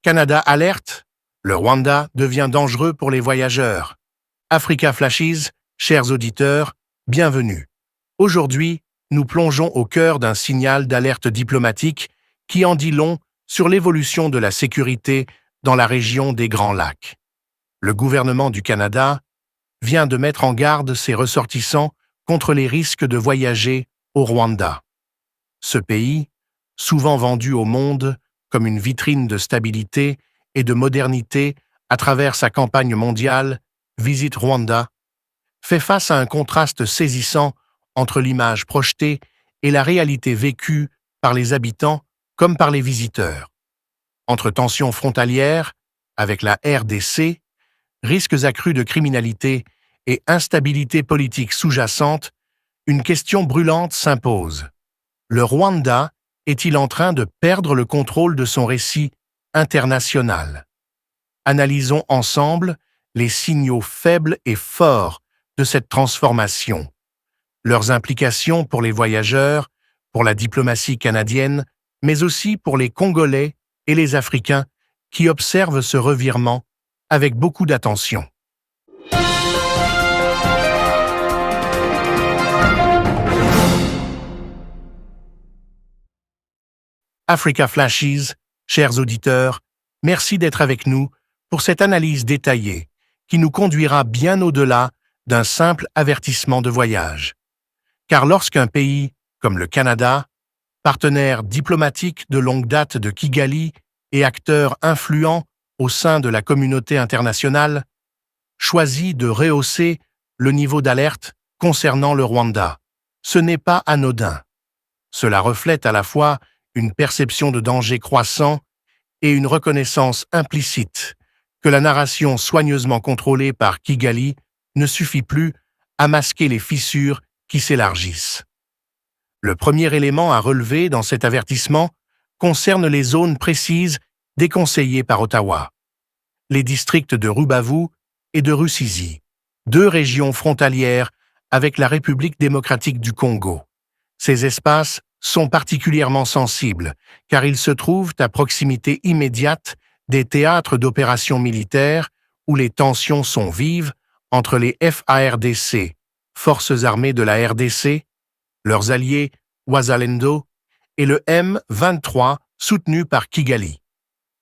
Canada alerte, le Rwanda devient dangereux pour les voyageurs. Africa Flashes, chers auditeurs, bienvenue. Aujourd'hui, nous plongeons au cœur d'un signal d'alerte diplomatique qui en dit long sur l'évolution de la sécurité dans la région des Grands Lacs. Le gouvernement du Canada vient de mettre en garde ses ressortissants contre les risques de voyager au Rwanda. Ce pays, souvent vendu au monde comme une vitrine de stabilité et de modernité à travers sa campagne mondiale Visit Rwanda, fait face à un contraste saisissant entre l'image projetée et la réalité vécue par les habitants comme par les visiteurs. Entre tensions frontalières avec la RDC, risques accrus de criminalité et instabilité politique sous-jacente, une question brûlante s'impose. Le Rwanda est-il en train de perdre le contrôle de son récit international? Analysons ensemble les signaux faibles et forts de cette transformation, leurs implications pour les voyageurs, pour la diplomatie canadienne, mais aussi pour les Congolais et les Africains qui observent ce revirement avec beaucoup d'attention. Africa Flashes, chers auditeurs, merci d'être avec nous pour cette analyse détaillée qui nous conduira bien au-delà d'un simple avertissement de voyage. Car lorsqu'un pays, comme le Canada, partenaire diplomatique de longue date de Kigali et acteur influent au sein de la communauté internationale, choisit de rehausser le niveau d'alerte concernant le Rwanda, ce n'est pas anodin. Cela reflète à la fois une perception de danger croissant et une reconnaissance implicite que la narration soigneusement contrôlée par Kigali ne suffit plus à masquer les fissures qui s'élargissent. Le premier élément à relever dans cet avertissement concerne les zones précises déconseillées par Ottawa. Les districts de Rubavu et de Rusizi, deux régions frontalières avec la République démocratique du Congo. Ces espaces sont particulièrement sensibles car ils se trouvent à proximité immédiate des théâtres d'opérations militaires où les tensions sont vives entre les FARDC, Forces armées de la RDC, leurs alliés Wazalendo et le M23 soutenu par Kigali.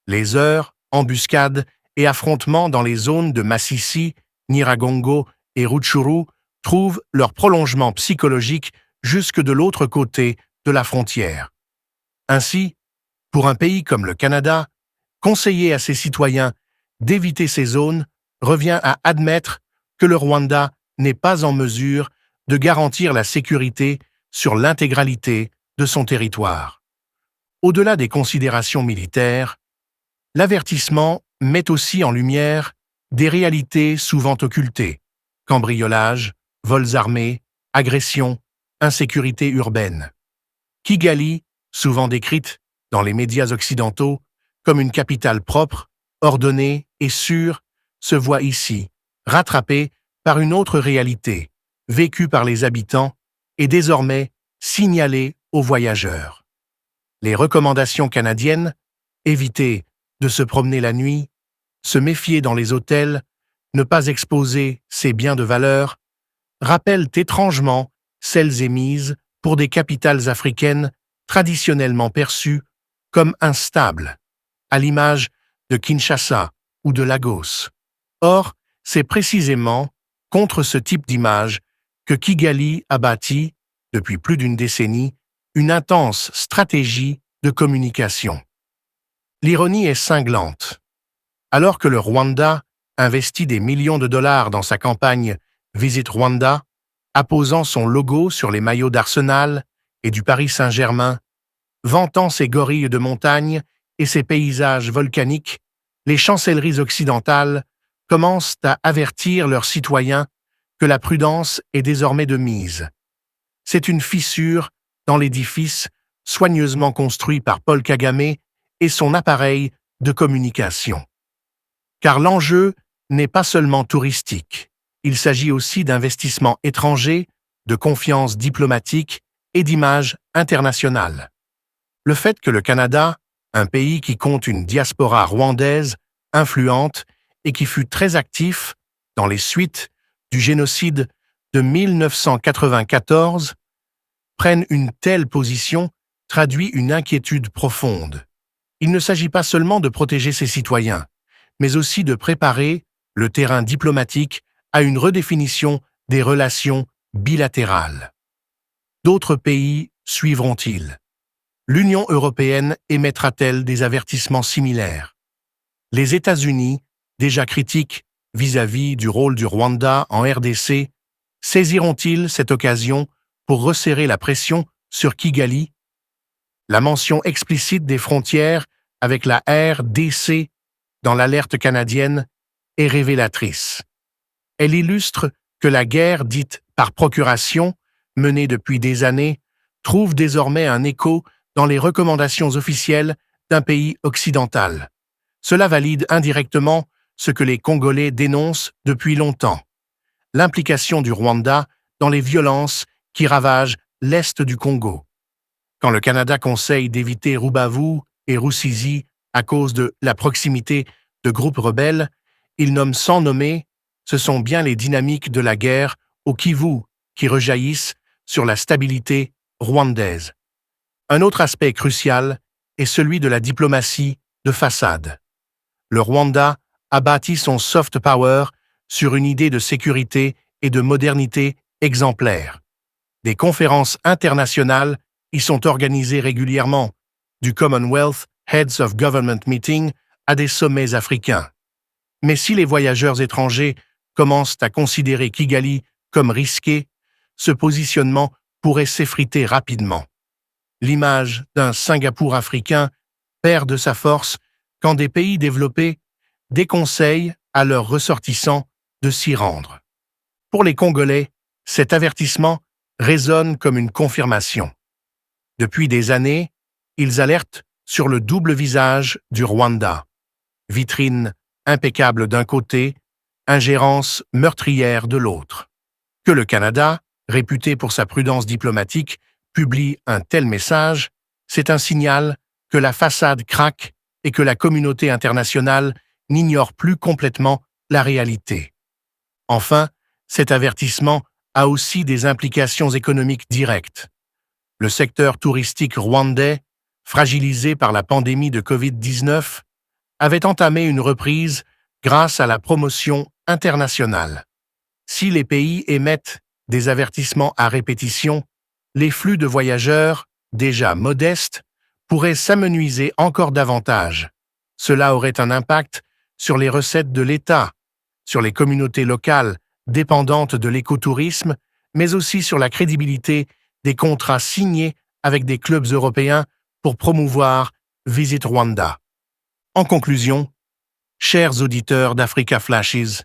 Les heurts, embuscades et affrontements dans les zones de Masisi, Nyiragongo et Rutshuru trouvent leur prolongement psychologique jusque de l'autre côté de la frontière. Ainsi, pour un pays comme le Canada, conseiller à ses citoyens d'éviter ces zones revient à admettre que le Rwanda n'est pas en mesure de garantir la sécurité sur l'intégralité de son territoire. Au-delà des considérations militaires, l'avertissement met aussi en lumière des réalités souvent occultées: cambriolages, vols armés, agressions, insécurité urbaine. Kigali, souvent décrite dans les médias occidentaux comme une capitale propre, ordonnée et sûre, se voit ici rattrapée par une autre réalité, vécue par les habitants et désormais signalée aux voyageurs. Les recommandations canadiennes, éviter de se promener la nuit, se méfier dans les hôtels, ne pas exposer ses biens de valeur, rappellent étrangement celles émises pour des capitales africaines traditionnellement perçues comme instables, à l'image de Kinshasa ou de Lagos. Or, c'est précisément contre ce type d'image que Kigali a bâti, depuis plus d'une décennie, une intense stratégie de communication. L'ironie est cinglante. Alors que le Rwanda investit des millions de dollars dans sa campagne Visit Rwanda, apposant son logo sur les maillots d'Arsenal et du Paris Saint-Germain, vantant ses gorilles de montagne et ses paysages volcaniques, les chancelleries occidentales commencent à avertir leurs citoyens que la prudence est désormais de mise. C'est une fissure dans l'édifice soigneusement construit par Paul Kagame et son appareil de communication. Car l'enjeu n'est pas seulement touristique, il s'agit aussi d'investissements étrangers, de confiance diplomatique et d'image internationale. Le fait que le Canada un pays qui compte une diaspora rwandaise influente et qui fut très actif dans les suites du génocide de 1994, prenne une telle position traduit une inquiétude profonde. Il ne s'agit pas seulement de protéger ses citoyens, mais aussi de préparer le terrain diplomatique à une redéfinition des relations bilatérales. D'autres pays suivront-ils? L'Union européenne émettra-t-elle des avertissements similaires? Les États-Unis, déjà critiques vis-à-vis du rôle du Rwanda en RDC, saisiront-ils cette occasion pour resserrer la pression sur Kigali? La mention explicite des frontières avec la RDC dans l'alerte canadienne est révélatrice. Elle illustre que la guerre dite par procuration, menée depuis des années, trouve désormais un écho dans les recommandations officielles d'un pays occidental. Cela valide indirectement ce que les Congolais dénoncent depuis longtemps: l'implication du Rwanda dans les violences qui ravagent l'Est du Congo. Quand le Canada conseille d'éviter Rubavu et Rusizi à cause de la proximité de groupes rebelles, il nomme sans nommer, ce sont bien les dynamiques de la guerre au Kivu qui rejaillissent sur la stabilité rwandaise. Un autre aspect crucial est celui de la diplomatie de façade. Le Rwanda a bâti son soft power sur une idée de sécurité et de modernité exemplaire. Des conférences internationales y sont organisées régulièrement, du Commonwealth Heads of Government Meeting à des sommets africains. Mais si les voyageurs étrangers commencent à considérer Kigali comme risqué, ce positionnement pourrait s'effriter rapidement. L'image d'un Singapour africain perd de sa force quand des pays développés déconseillent à leurs ressortissants de s'y rendre. Pour les Congolais, cet avertissement résonne comme une confirmation. Depuis des années, ils alertent sur le double visage du Rwanda. Vitrine impeccable d'un côté, ingérence meurtrière de l'autre. Que le Canada, réputé pour sa prudence diplomatique, publie un tel message, c'est un signal que la façade craque et que la communauté internationale n'ignore plus complètement la réalité. Enfin, cet avertissement a aussi des implications économiques directes. Le secteur touristique rwandais, fragilisé par la pandémie de Covid-19, avait entamé une reprise grâce à la promotion internationale. Si les pays émettent des avertissements à répétition, les flux de voyageurs, déjà modestes, pourraient s'amenuiser encore davantage. Cela aurait un impact sur les recettes de l'État, sur les communautés locales dépendantes de l'écotourisme, mais aussi sur la crédibilité des contrats signés avec des clubs européens pour promouvoir Visit Rwanda. En conclusion, chers auditeurs d'Africa Flashes,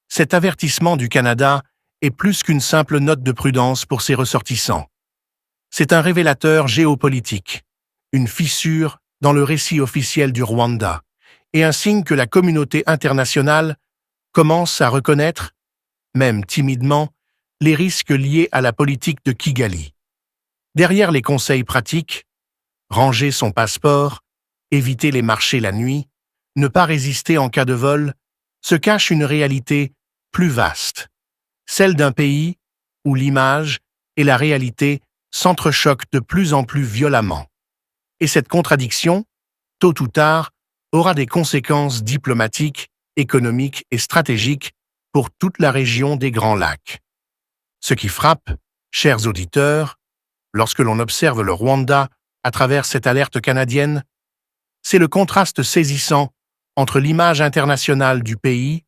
cet avertissement du Canada est plus qu'une simple note de prudence pour ses ressortissants. C'est un révélateur géopolitique, une fissure dans le récit officiel du Rwanda, et un signe que la communauté internationale commence à reconnaître, même timidement, les risques liés à la politique de Kigali. Derrière les conseils pratiques, ranger son passeport, éviter les marchés la nuit, ne pas résister en cas de vol, se cache une réalité plus vaste, celle d'un pays où l'image et la réalité s'entrechoquent de plus en plus violemment. Et cette contradiction, tôt ou tard, aura des conséquences diplomatiques, économiques et stratégiques pour toute la région des Grands Lacs. Ce qui frappe, chers auditeurs, lorsque l'on observe le Rwanda à travers cette alerte canadienne, c'est le contraste saisissant entre l'image internationale du pays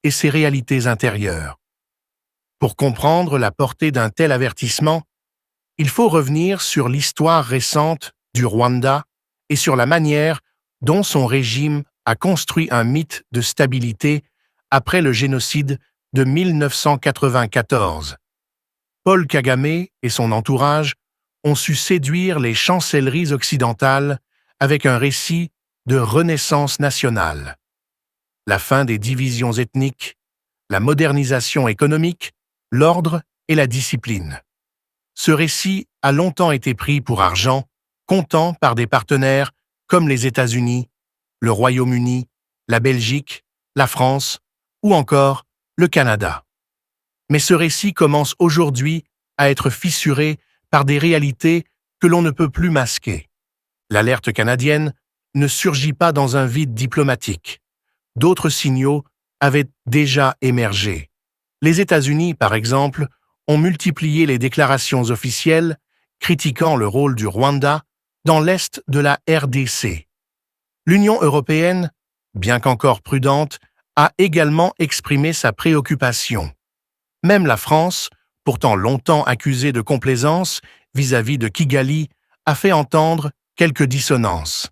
et ses réalités intérieures. Pour comprendre la portée d'un tel avertissement, il faut revenir sur l'histoire récente du Rwanda et sur la manière dont son régime a construit un mythe de stabilité après le génocide de 1994. Paul Kagame et son entourage ont su séduire les chancelleries occidentales avec un récit de renaissance nationale. La fin des divisions ethniques, la modernisation économique, l'ordre et la discipline. Ce récit a longtemps été pris pour argent, comptant par des partenaires comme les États-Unis, le Royaume-Uni, la Belgique, la France ou encore le Canada. Mais ce récit commence aujourd'hui à être fissuré par des réalités que l'on ne peut plus masquer. L'alerte canadienne ne surgit pas dans un vide diplomatique. D'autres signaux avaient déjà émergé. Les États-Unis, par exemple, ont multiplié les déclarations officielles critiquant le rôle du Rwanda dans l'est de la RDC. L'Union européenne, bien qu'encore prudente, a également exprimé sa préoccupation. Même la France, pourtant longtemps accusée de complaisance vis-à-vis de Kigali, a fait entendre quelques dissonances.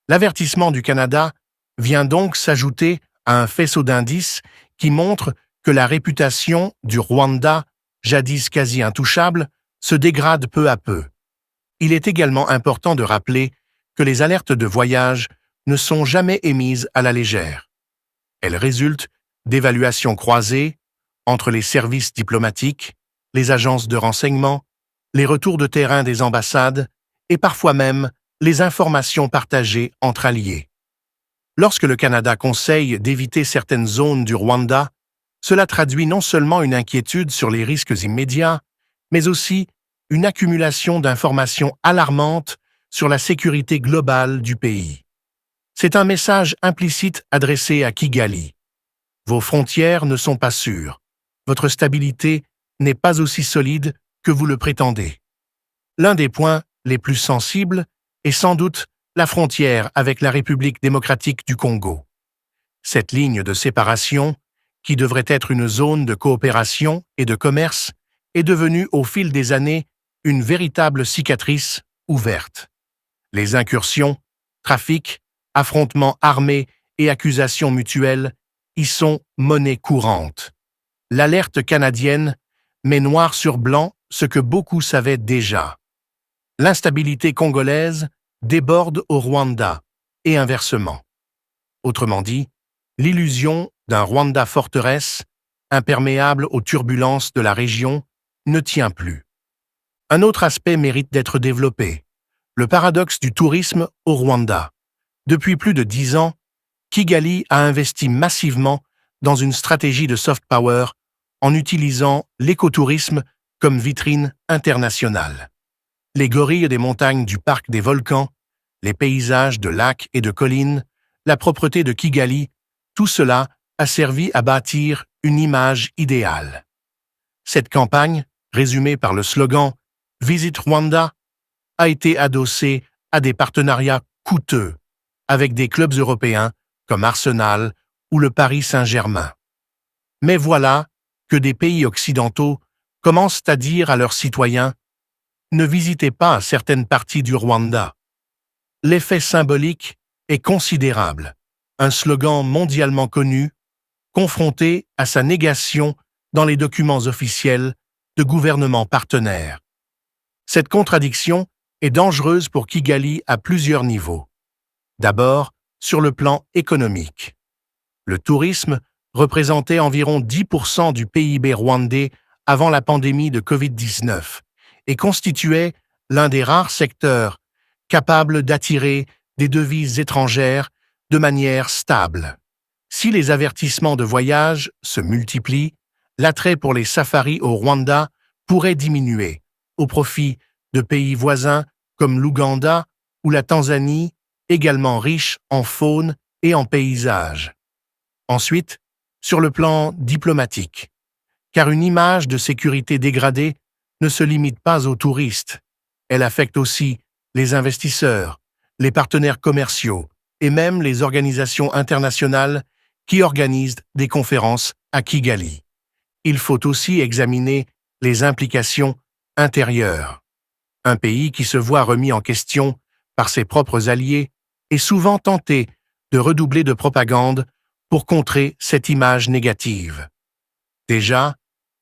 L'avertissement du Canada vient donc s'ajouter à un faisceau d'indices qui montre que la réputation du Rwanda, jadis quasi intouchable, se dégrade peu à peu. Il est également important de rappeler que les alertes de voyage ne sont jamais émises à la légère. Elles résultent d'évaluations croisées entre les services diplomatiques, les agences de renseignement, les retours de terrain des ambassades et parfois même les informations partagées entre alliés. Lorsque le Canada conseille d'éviter certaines zones du Rwanda, cela traduit non seulement une inquiétude sur les risques immédiats, mais aussi une accumulation d'informations alarmantes sur la sécurité globale du pays. C'est un message implicite adressé à Kigali. Vos frontières ne sont pas sûres. Votre stabilité n'est pas aussi solide que vous le prétendez. L'un des points les plus sensibles est sans doute la frontière avec la République démocratique du Congo. Cette ligne de séparation, qui devrait être une zone de coopération et de commerce, est devenue au fil des années une véritable cicatrice ouverte. Les incursions, trafics, affrontements armés et accusations mutuelles y sont monnaie courante. L'alerte canadienne met noir sur blanc ce que beaucoup savaient déjà. L'instabilité congolaise déborde au Rwanda, et inversement. Autrement dit, l'illusion d'un Rwanda forteresse, imperméable aux turbulences de la région, ne tient plus. Un autre aspect mérite d'être développé, le paradoxe du tourisme au Rwanda. Depuis plus de 10 ans, Kigali a investi massivement dans une stratégie de soft power en utilisant l'écotourisme comme vitrine internationale. Les gorilles des montagnes du parc des volcans, les paysages de lacs et de collines, la propreté de Kigali, tout cela a servi à bâtir une image idéale. Cette campagne, résumée par le slogan « Visit Rwanda », a été adossée à des partenariats coûteux avec des clubs européens comme Arsenal ou le Paris Saint-Germain. Mais voilà que des pays occidentaux commencent à dire à leurs citoyens « Ne visitez pas certaines parties du Rwanda ». L'effet symbolique est considérable, un slogan mondialement connu, confronté à sa négation dans les documents officiels de gouvernements partenaires. Cette contradiction est dangereuse pour Kigali à plusieurs niveaux. D'abord, sur le plan économique. Le tourisme représentait environ 10% du PIB rwandais avant la pandémie de Covid-19 et constituait l'un des rares secteurs capables d'attirer des devises étrangères de manière stable. Si les avertissements de voyage se multiplient, l'attrait pour les safaris au Rwanda pourrait diminuer, au profit de pays voisins comme l'Ouganda ou la Tanzanie, également riches en faune et en paysages. Ensuite, sur le plan diplomatique, car une image de sécurité dégradée ne se limite pas aux touristes, elle affecte aussi les investisseurs, les partenaires commerciaux et même les organisations internationales qui organisent des conférences à Kigali. Il faut aussi examiner les implications intérieures. Un pays qui se voit remis en question par ses propres alliés est souvent tenté de redoubler de propagande pour contrer cette image négative. Déjà,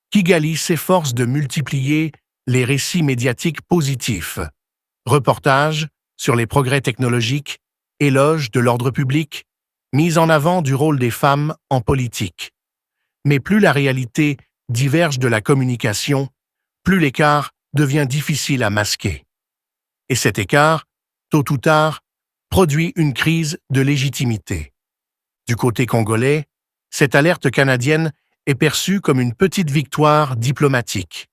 Kigali s'efforce de multiplier les récits médiatiques positifs. Reportages sur les progrès technologiques, éloges de l'ordre public, mise en avant du rôle des femmes en politique. Mais plus la réalité diverge de la communication, plus l'écart devient difficile à masquer. Et cet écart, tôt ou tard, produit une crise de légitimité. Du côté congolais, cette alerte canadienne est perçue comme une petite victoire diplomatique.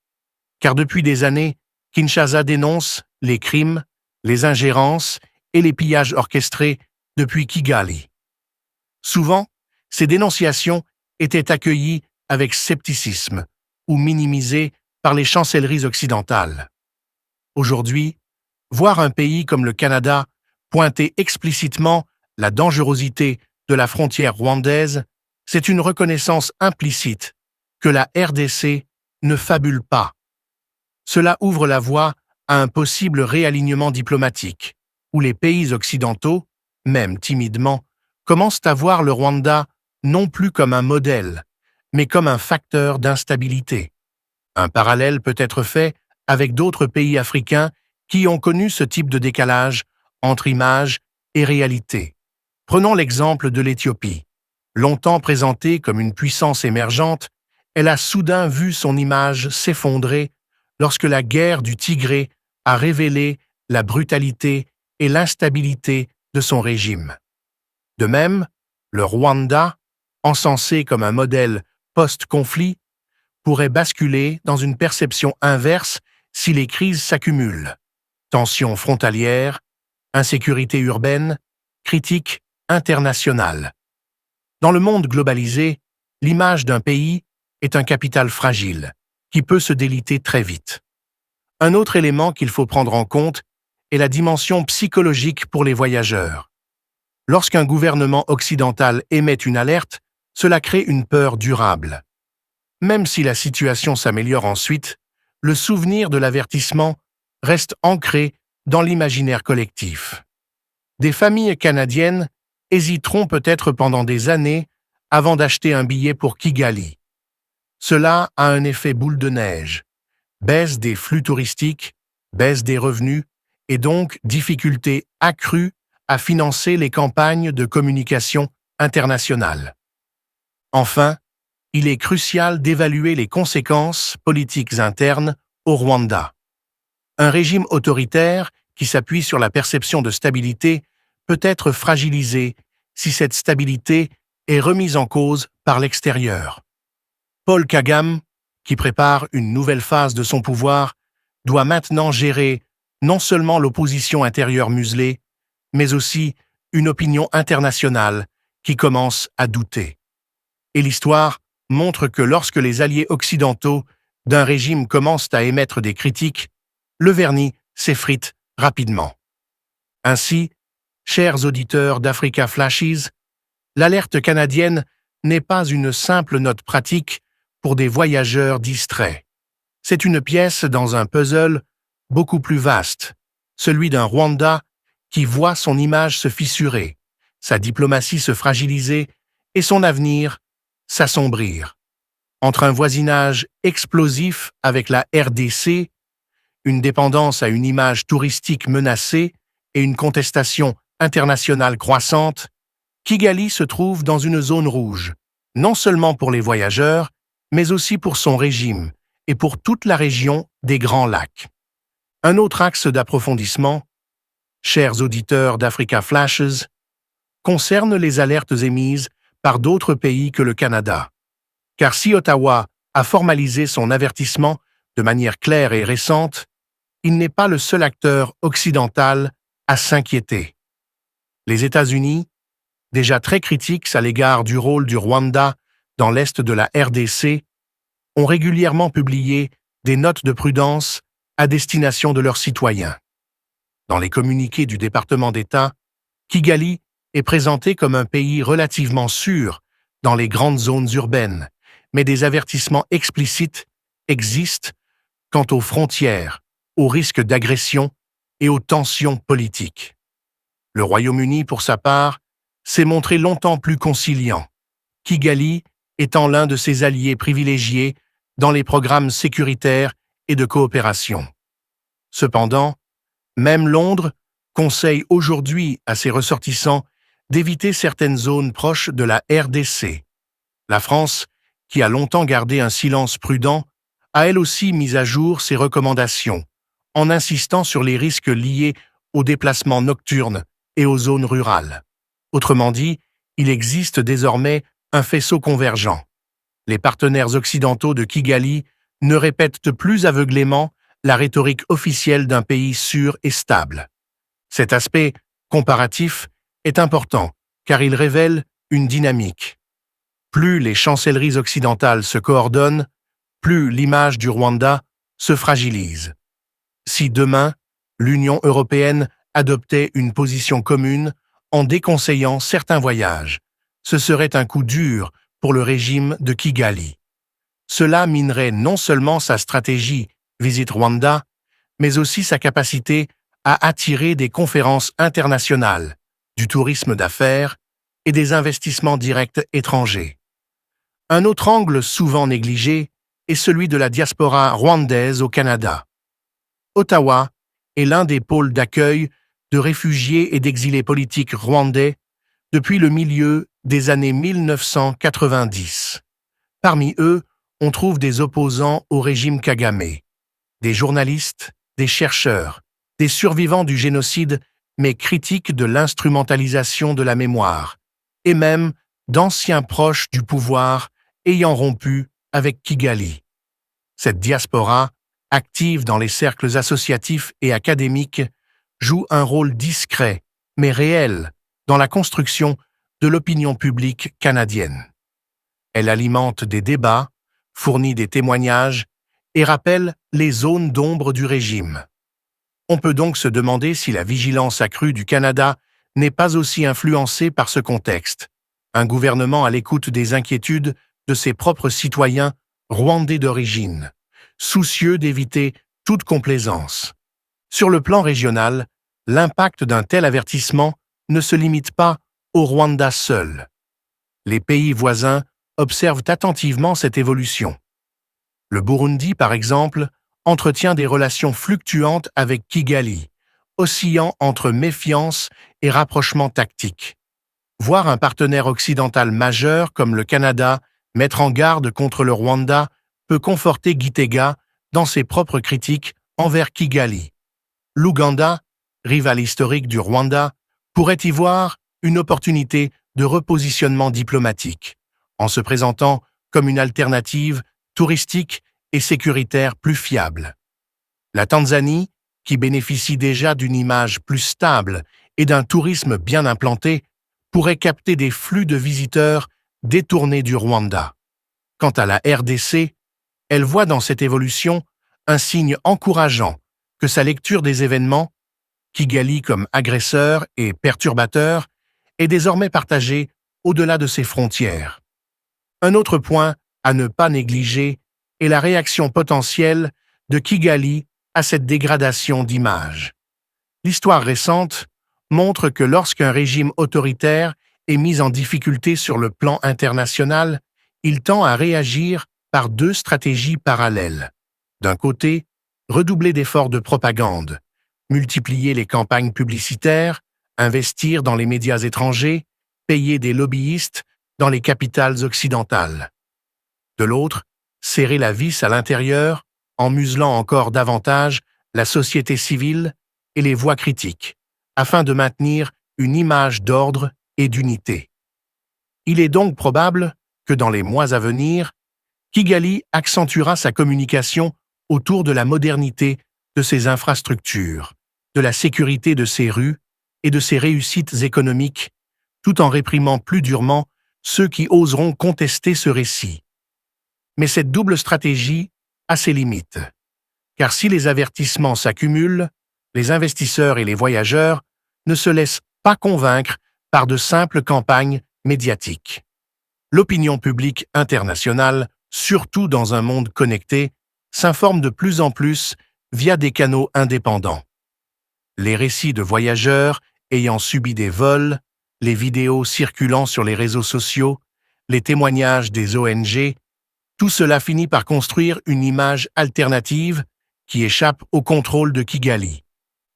Car depuis des années, Kinshasa dénonce les crimes, les ingérences et les pillages orchestrés depuis Kigali. Souvent, ces dénonciations étaient accueillies avec scepticisme ou minimisées par les chancelleries occidentales. Aujourd'hui, voir un pays comme le Canada pointer explicitement la dangerosité de la frontière rwandaise, c'est une reconnaissance implicite que la RDC ne fabule pas. Cela ouvre la voie à un possible réalignement diplomatique, où les pays occidentaux, même timidement, commencent à voir le Rwanda non plus comme un modèle, mais comme un facteur d'instabilité. Un parallèle peut être fait avec d'autres pays africains qui ont connu ce type de décalage entre image et réalité. Prenons l'exemple de l'Éthiopie. Longtemps présentée comme une puissance émergente, elle a soudain vu son image s'effondrer lorsque la guerre du Tigré a révélé la brutalité et l'instabilité de son régime. De même, le Rwanda, encensé comme un modèle post-conflit, pourrait basculer dans une perception inverse si les crises s'accumulent. Tensions frontalières, insécurité urbaine, critiques internationales. Dans le monde globalisé, l'image d'un pays est un capital fragile, qui peut se déliter très vite. Un autre élément qu'il faut prendre en compte est la dimension psychologique pour les voyageurs. Lorsqu'un gouvernement occidental émet une alerte, cela crée une peur durable. Même si la situation s'améliore ensuite, le souvenir de l'avertissement reste ancré dans l'imaginaire collectif. Des familles canadiennes hésiteront peut-être pendant des années avant d'acheter un billet pour Kigali. Cela a un effet boule de neige, baisse des flux touristiques, baisse des revenus et donc difficulté accrue à financer les campagnes de communication internationales. Enfin, il est crucial d'évaluer les conséquences politiques internes au Rwanda. Un régime autoritaire qui s'appuie sur la perception de stabilité peut être fragilisé si cette stabilité est remise en cause par l'extérieur. Paul Kagame, qui prépare une nouvelle phase de son pouvoir, doit maintenant gérer non seulement l'opposition intérieure muselée, mais aussi une opinion internationale qui commence à douter. Et l'histoire montre que lorsque les alliés occidentaux d'un régime commencent à émettre des critiques, le vernis s'effrite rapidement. Ainsi, chers auditeurs d'Africa Flashes, l'alerte canadienne n'est pas une simple note pratique pour des voyageurs distraits. C'est une pièce dans un puzzle beaucoup plus vaste, celui d'un Rwanda qui voit son image se fissurer, sa diplomatie se fragiliser et son avenir s'assombrir. Entre un voisinage explosif avec la RDC, une dépendance à une image touristique menacée et une contestation internationale croissante, Kigali se trouve dans une zone rouge, non seulement pour les voyageurs, mais aussi pour son régime et pour toute la région des Grands Lacs. Un autre axe d'approfondissement, chers auditeurs d'Africa Flashes, concerne les alertes émises par d'autres pays que le Canada. Car si Ottawa a formalisé son avertissement de manière claire et récente, il n'est pas le seul acteur occidental à s'inquiéter. Les États-Unis, déjà très critiques à l'égard du rôle du Rwanda dans l'est de la RDC, ont régulièrement publié des notes de prudence à destination de leurs citoyens. Dans les communiqués du département d'État, Kigali est présenté comme un pays relativement sûr dans les grandes zones urbaines, mais des avertissements explicites existent quant aux frontières, aux risques d'agression et aux tensions politiques. Le Royaume-Uni, pour sa part, s'est montré longtemps plus conciliant, Kigali étant l'un de ses alliés privilégiés dans les programmes sécuritaires et de coopération. Cependant, même Londres conseille aujourd'hui à ses ressortissants d'éviter certaines zones proches de la RDC. La France, qui a longtemps gardé un silence prudent, a elle aussi mis à jour ses recommandations, en insistant sur les risques liés aux déplacements nocturnes et aux zones rurales. Autrement dit, il existe désormais un faisceau convergent. Les partenaires occidentaux de Kigali ne répètent plus aveuglément la rhétorique officielle d'un pays sûr et stable. Cet aspect comparatif est important car il révèle une dynamique. Plus les chancelleries occidentales se coordonnent, plus l'image du Rwanda se fragilise. Si demain, l'Union européenne adoptait une position commune en déconseillant certains voyages, ce serait un coup dur pour le régime de Kigali. Cela minerait non seulement sa stratégie Visit Rwanda, mais aussi sa capacité à attirer des conférences internationales, du tourisme d'affaires et des investissements directs étrangers. Un autre angle souvent négligé est celui de la diaspora rwandaise au Canada. Ottawa est l'un des pôles d'accueil de réfugiés et d'exilés politiques rwandais depuis le milieu des années 1990. Parmi eux, on trouve des opposants au régime Kagame, des journalistes, des chercheurs, des survivants du génocide, mais critiques de l'instrumentalisation de la mémoire, et même d'anciens proches du pouvoir ayant rompu avec Kigali. Cette diaspora, active dans les cercles associatifs et académiques, joue un rôle discret, mais réel, dans la construction de l'opinion publique canadienne. Elle alimente des débats, fournit des témoignages et rappelle les zones d'ombre du régime. On peut donc se demander si la vigilance accrue du Canada n'est pas aussi influencée par ce contexte, un gouvernement à l'écoute des inquiétudes de ses propres citoyens rwandais d'origine, soucieux d'éviter toute complaisance. Sur le plan régional, l'impact d'un tel avertissement ne se limite pas au Rwanda seul. Les pays voisins observent attentivement cette évolution. Le Burundi, par exemple, entretient des relations fluctuantes avec Kigali, oscillant entre méfiance et rapprochement tactique. Voir un partenaire occidental majeur comme le Canada mettre en garde contre le Rwanda peut conforter Gitega dans ses propres critiques envers Kigali. L'Ouganda, rival historique du Rwanda, pourrait y voir une opportunité de repositionnement diplomatique, en se présentant comme une alternative touristique et sécuritaire plus fiable. La Tanzanie, qui bénéficie déjà d'une image plus stable et d'un tourisme bien implanté, pourrait capter des flux de visiteurs détournés du Rwanda. Quant à la RDC, elle voit dans cette évolution un signe encourageant que sa lecture des événements, Kigali comme agresseur et perturbateur, est désormais partagée au-delà de ses frontières. Un autre point à ne pas négliger est la réaction potentielle de Kigali à cette dégradation d'image. L'histoire récente montre que lorsqu'un régime autoritaire est mis en difficulté sur le plan international, il tend à réagir par deux stratégies parallèles. D'un côté, redoubler d'efforts de propagande, multiplier les campagnes publicitaires, investir dans les médias étrangers, payer des lobbyistes dans les capitales occidentales. De l'autre, serrer la vis à l'intérieur en muselant encore davantage la société civile et les voix critiques, afin de maintenir une image d'ordre et d'unité. Il est donc probable que dans les mois à venir, Kigali accentuera sa communication autour de la modernité de ses infrastructures, de la sécurité de ses rues et de ses réussites économiques, tout en réprimant plus durement ceux qui oseront contester ce récit. Mais cette double stratégie a ses limites, car si les avertissements s'accumulent, les investisseurs et les voyageurs ne se laissent pas convaincre par de simples campagnes médiatiques. L'opinion publique internationale, surtout dans un monde connecté, s'informe de plus en plus via des canaux indépendants. Les récits de voyageurs ayant subi des vols, les vidéos circulant sur les réseaux sociaux, les témoignages des ONG, tout cela finit par construire une image alternative qui échappe au contrôle de Kigali.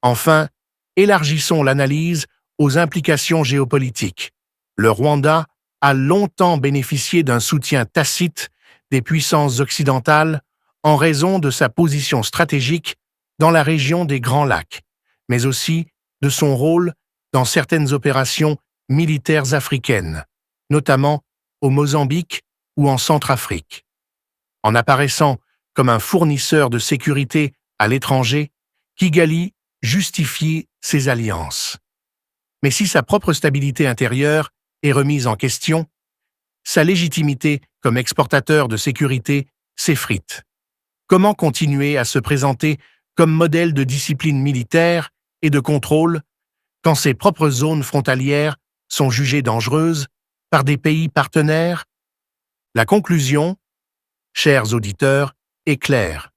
Enfin, élargissons l'analyse aux implications géopolitiques. Le Rwanda a longtemps bénéficié d'un soutien tacite des puissances occidentales en raison de sa position stratégique dans la région des Grands Lacs, mais aussi de son rôle dans certaines opérations militaires africaines, notamment au Mozambique ou en Centrafrique. En apparaissant comme un fournisseur de sécurité à l'étranger, Kigali justifie ses alliances. Mais si sa propre stabilité intérieure est remise en question, sa légitimité comme exportateur de sécurité s'effrite. Comment continuer à se présenter comme modèle de discipline militaire et de contrôle quand ses propres zones frontalières sont jugées dangereuses par des pays partenaires? La conclusion, chers auditeurs, est claire.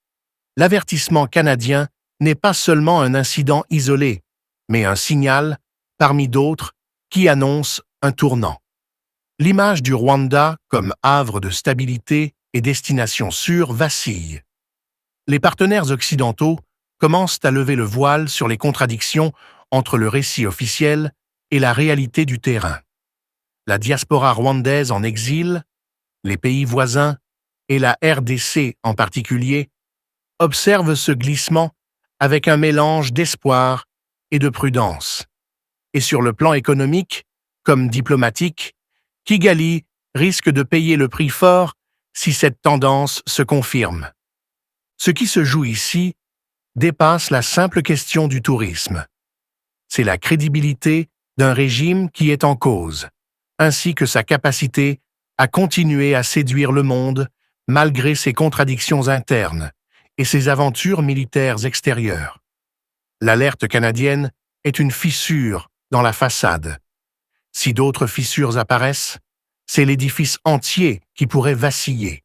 L'avertissement canadien n'est pas seulement un incident isolé, mais un signal, parmi d'autres, qui annonce un tournant. L'image du Rwanda comme havre de stabilité et destination sûre vacille. Les partenaires occidentaux commencent à lever le voile sur les contradictions entre le récit officiel et la réalité du terrain. La diaspora rwandaise en exil, les pays voisins et la RDC en particulier observent ce glissement avec un mélange d'espoir et de prudence. Et sur le plan économique, comme diplomatique, Kigali risque de payer le prix fort si cette tendance se confirme. Ce qui se joue ici dépasse la simple question du tourisme. C'est la crédibilité d'un régime qui est en cause, ainsi que sa capacité à continuer à séduire le monde malgré ses contradictions internes et ses aventures militaires extérieures. L'alerte canadienne est une fissure dans la façade. Si d'autres fissures apparaissent, c'est l'édifice entier qui pourrait vaciller.